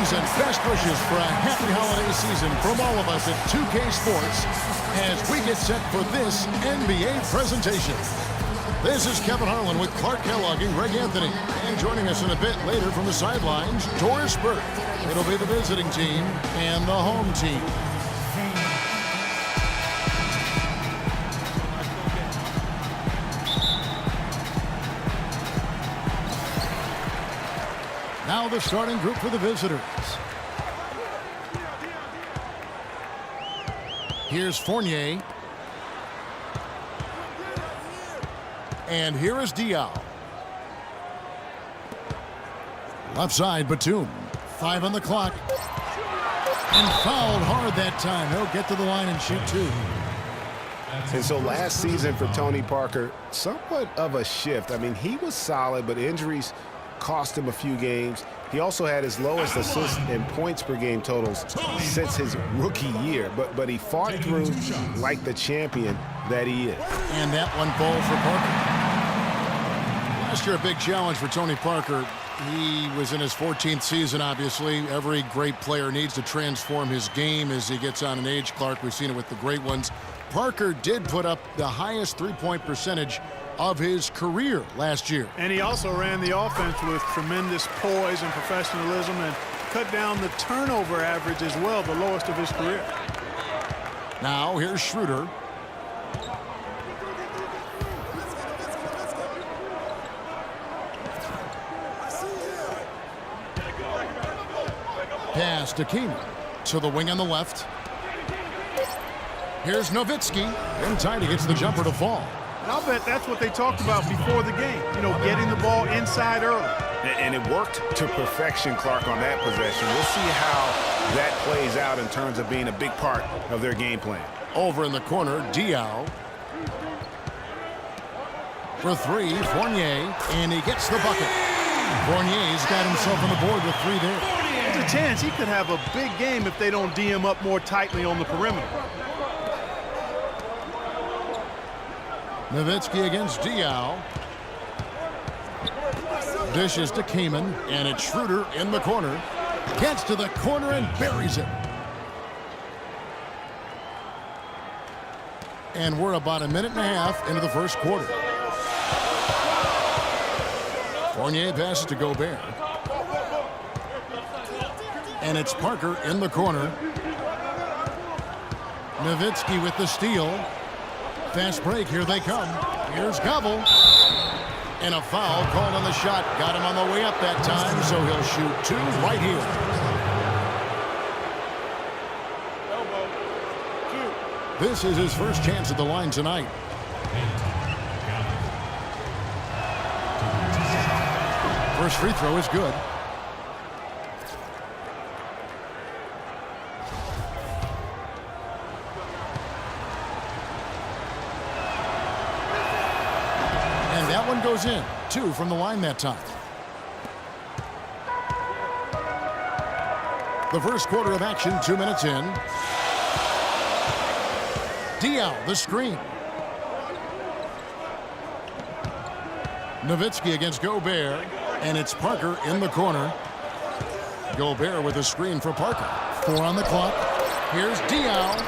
Greetings and best wishes for a happy holiday season from all of us at 2K Sports as we get set for this NBA presentation. This is Kevin Harlan with Clark Kellogg and Greg Anthony. And joining us in a bit later from the sidelines, Doris Burke. It'll be the visiting team and the home team. Now the starting group for the visitors. Here's Fournier. And here is Diaw. Left side, Batum. 5 on the clock. And fouled hard that time. He'll get to the line and shoot 2. And so last season for Tony Parker, somewhat of a shift. I mean, he was solid, but injuries cost him a few games. He also had his lowest assist and points per game totals since his rookie year. But he fought through like the champion that he is. And that one falls for Parker. Last year, a big challenge for Tony Parker. He was in his 14th season, obviously. Every great player needs to transform his game as he gets on in age, Clark. We've seen it with the great ones. Parker did put up the highest three-point percentage of his career last year. And he also ran the offense with tremendous poise and professionalism and cut down the turnover average as well, the lowest of his career. Now here's Schroeder. Pass to Keenan to the wing on the left. Here's Nowitzki. In time, he gets the jumper to fall. And I'll bet that's what they talked about before the game. You know, getting the ball inside early. And it worked to perfection, Clark, on that possession. We'll see how that plays out in terms of being a big part of their game plan. Over in the corner, Diaw. For 3, Fournier, and he gets the bucket. Fournier's got himself on the board with 3 there. There's a chance he could have a big game if they don't D him up more tightly on the perimeter. Nowitzki against Diaw. Dishes to Kaman, and it's Schroeder in the corner. Gets to the corner and buries it. And we're about a minute and a half into the first quarter. Fournier passes to Gobert. And it's Parker in the corner. Nowitzki with the steal. Fast break, here they come. Here's Gobble. And a foul called on the shot. Got him on the way up that time, so he'll shoot 2 right here. This is his first chance at the line tonight. First free throw is good. Goes in. 2 from the line that time. The first quarter of action, 2 minutes in. Diaw, the screen. Nowitzki against Gobert, and it's Parker in the corner. Gobert with a screen for Parker. 4 on the clock. Here's Diaw,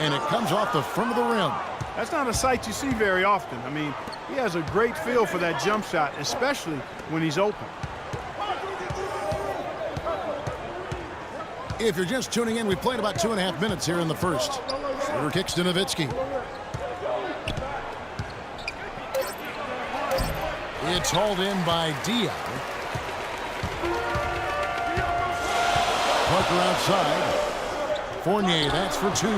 and it comes off the front of the rim. That's not a sight you see very often. I mean, he has a great feel for that jump shot, especially when he's open. If you're just tuning in, we played about 2.5 minutes here in the first. Schroeder kicks to Nowitzki. It's hauled in by Diaw. Parker outside. Fournier, that's for 2.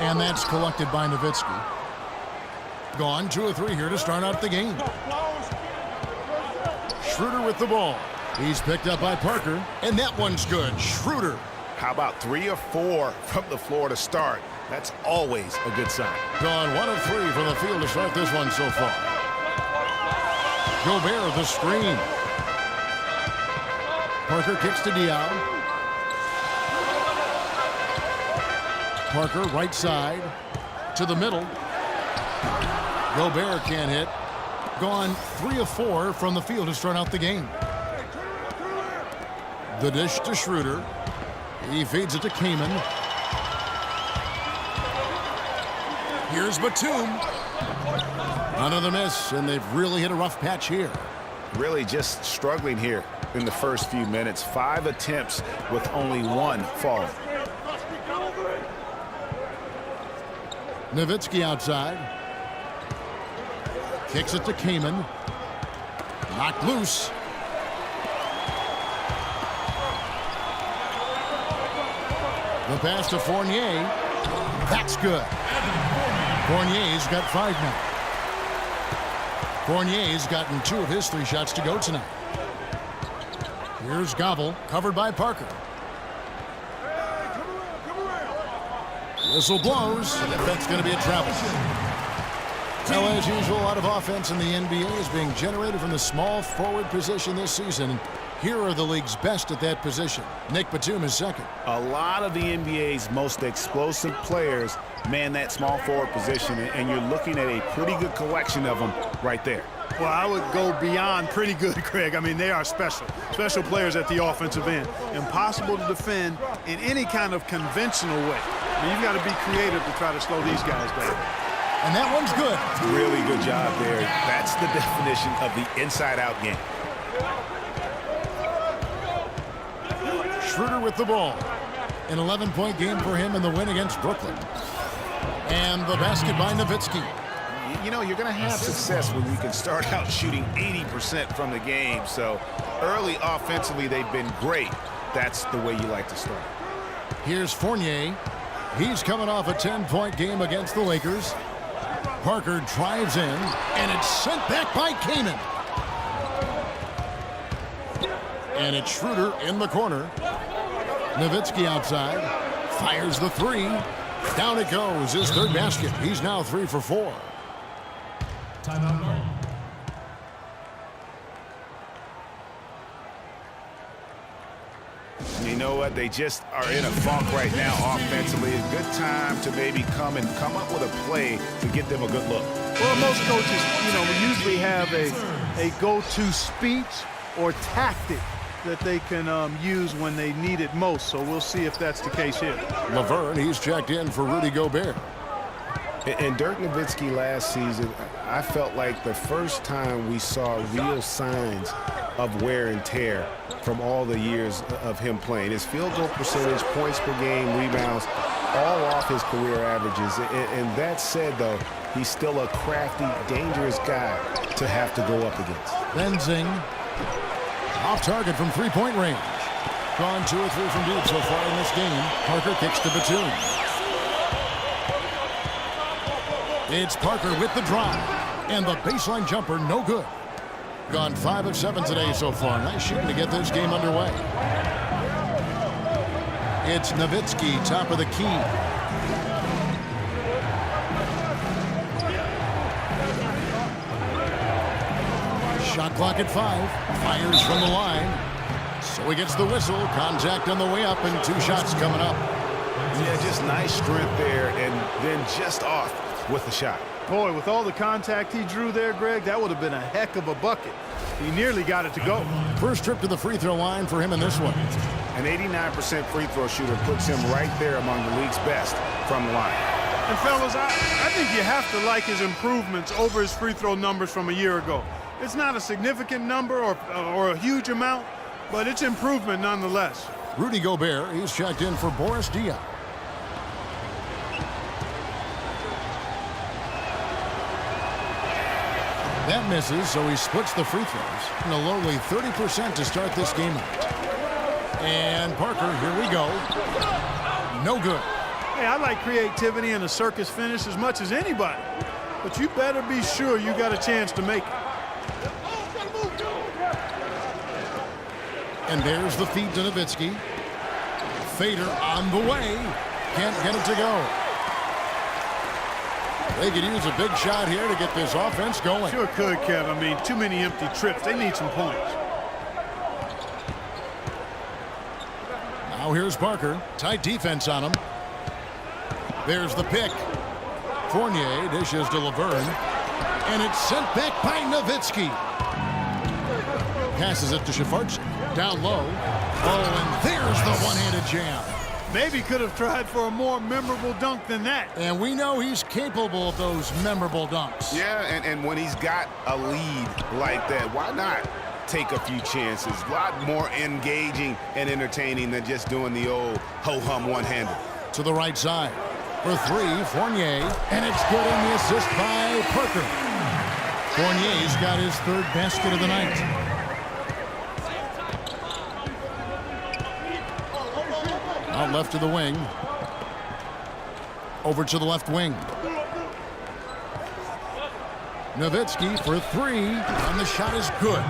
And that's collected by Nowitzki. Gone 2 of 3 here to start out the game. Schroeder with the ball. He's picked up by Parker, and that one's good. Schroeder. How about 3 or 4 from the floor to start? That's always a good sign. Gone 1 of 3 from the field to start this one so far. Gobert the screen. Parker kicks to Diaw. Parker right side to the middle. Gobert can't hit. Gone 3 of 4 from the field to start out the game. The dish to Schroeder. He feeds it to Kaman. Here's Batum. Another miss, and they've really hit a rough patch here. Really just struggling here in the first few minutes. 5 attempts with only 1 falling. Nowitzki outside. Kicks it to Kaman. Knocked loose. The pass to Fournier. That's good. Fournier's got 5 now. Fournier's gotten 2 of his 3 shots to go tonight. Here's Gobble, covered by Parker. Whistle blows. That's going to be a travel. Well, as usual, a lot of offense in the NBA is being generated from the small forward position this season. Here are the league's best at that position. Nick Batum is second. A lot of the NBA's most explosive players man that small forward position, and you're looking at a pretty good collection of them right there. Well, I would go beyond pretty good, Craig. I mean, they are special players at the offensive end. Impossible to defend in any kind of conventional way. I mean, you've got to be creative to try to slow these guys down. And that one's good. Really good job there. That's the definition of the inside-out game. Schroeder with the ball. An 11-point game for him in the win against Brooklyn. And the basket by Nowitzki. You know, you're going to have success when you can start out shooting 80% from the game. So early offensively, they've been great. That's the way you like to start. Here's Fournier. He's coming off a 10-point game against the Lakers. Parker drives in, and it's sent back by Kaman. And it's Schroeder in the corner. Nowitzki outside. Fires the 3. Down it goes. His 3rd basket. He's now 3 for 4. Timeout call. You know what? They just are in a funk right now offensively. A good time to maybe come up with a play to get them a good look. Well, most coaches, we usually have a go-to speech or tactic that they can use when they need it most. So we'll see if that's the case here. Laverne, he's checked in for Rudy Gobert. And Dirk Nowitzki last season, I felt like the first time we saw real signs of wear and tear from all the years of him playing. His field goal percentage, points per game, rebounds, all off his career averages. And that said, though, he's still a crafty, dangerous guy to have to go up against. Benzing. Off target from 3-point range. Gone 2 or 3 from deep so far in this game. Parker kicks to Batum. It's Parker with the drive. And the baseline jumper, no good. Gone 5 of 7 today so far. Nice shooting to get this game underway. It's Nowitzki, top of the key. Shot clock at 5. Fires from the line. So he gets the whistle. Contact on the way up and 2 shots coming up. Yeah, just nice strength there and then just off with the shot. Boy, with all the contact he drew there, Greg, that would have been a heck of a bucket. He nearly got it to go. First trip to the free throw line for him in this one. An 89% free throw shooter puts him right there among the league's best from the line. And fellas, I think you have to like his improvements over his free throw numbers from a year ago. It's not a significant number or a huge amount, but it's improvement nonetheless. Rudy Gobert, he's checked in for Boris Diaw. That misses, so he splits the free throws. And a lowly 30% to start this game out. And Parker, here we go. No good. Hey, I like creativity and a circus finish as much as anybody. But you better be sure you got a chance to make it. And there's the feed to Nowitzki. Fader on the way. Can't get it to go. They could use a big shot here to get this offense going. Sure could, Kev. I mean, too many empty trips. They need some points. Now here's Parker. Tight defense on him. There's the pick. Fournier dishes to Laverne. And it's sent back by Nowitzki. Passes it to Shafarczyk. Down low. Oh, and there's the one-handed jam. Maybe could have tried for a more memorable dunk than that. And we know he's capable of those memorable dunks. Yeah, and when he's got a lead like that, why not take a few chances? A lot more engaging and entertaining than just doing the old ho-hum one-hander. To the right side. For three, Fournier. And it's good in the assist by Parker. Fournier's got his third basket of the night. Out left to the wing. Over to the left wing. Nowitzki for three, and the shot is good.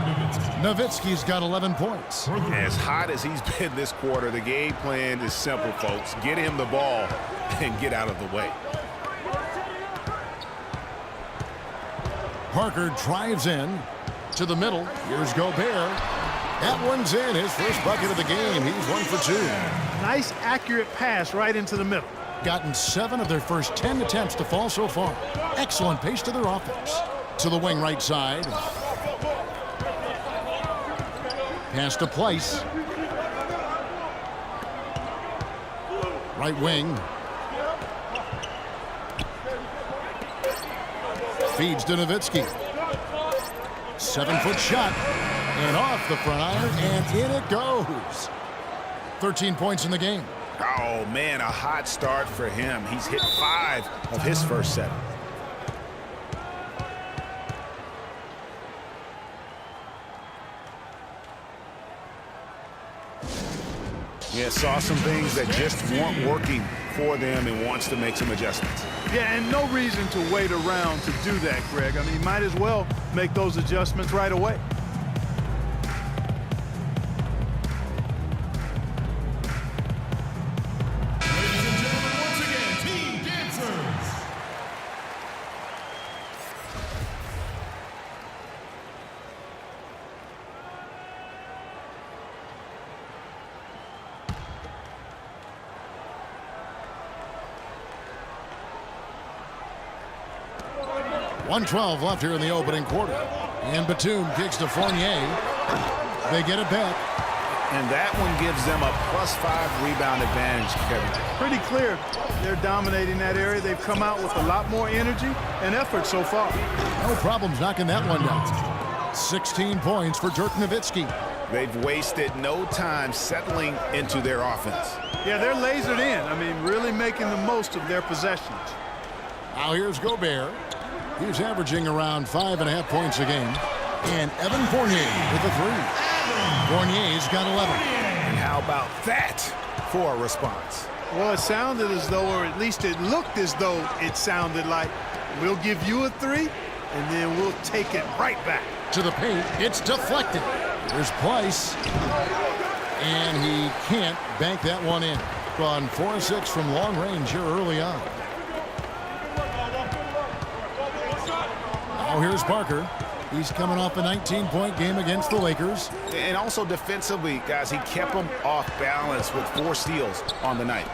Nowitzki's got 11 points. As hot as he's been this quarter, the game plan is simple, folks. Get him the ball and get out of the way. Parker drives in to the middle. Here's Gobert. That one's in. His first bucket of the game. He's 1 for 2. Nice, accurate pass right into the middle. Gotten 7 of their first 10 attempts to fall so far. Excellent pace to their offense. To the wing right side. Pass to Place. Right wing. Feeds to Nowitzki. 7-foot shot. And off the front iron, and in it goes. 13 points in the game. Oh, man, a hot start for him. He's hit 5 of his first 7. Yeah, saw some things that just weren't working for them and wants to make some adjustments. Yeah, and no reason to wait around to do that, Greg. I mean, might as well make those adjustments right away. .112 left here in the opening quarter. And Batum kicks to Fournier. They get it back. And that one gives them a +5 rebound advantage, Kevin. Pretty clear. They're dominating that area. They've come out with a lot more energy and effort so far. No problems knocking that one down. 16 points for Dirk Nowitzki. They've wasted no time settling into their offense. Yeah, they're lasered in. I mean, really making the most of their possessions. Now here's Gobert. He's averaging around 5.5 points a game. And Evan Fournier with the three. Fournier's got 11. And how about that for a response? Well, it sounded as though, or at least it looked as though it sounded like, we'll give you a three, and then we'll take it right back. To the paint, it's deflected. There's Place. And he can't bank that one in. Gone 4-6 from long range here early on. Now here's Parker. He's coming off a 19-point game against the Lakers. And also defensively, guys, he kept them off balance with 4 steals on the night.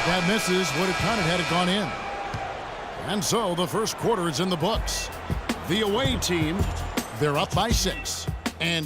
That misses. Would have counted had it gone in. And so the first quarter is in the books. The away team, they're up by 6. And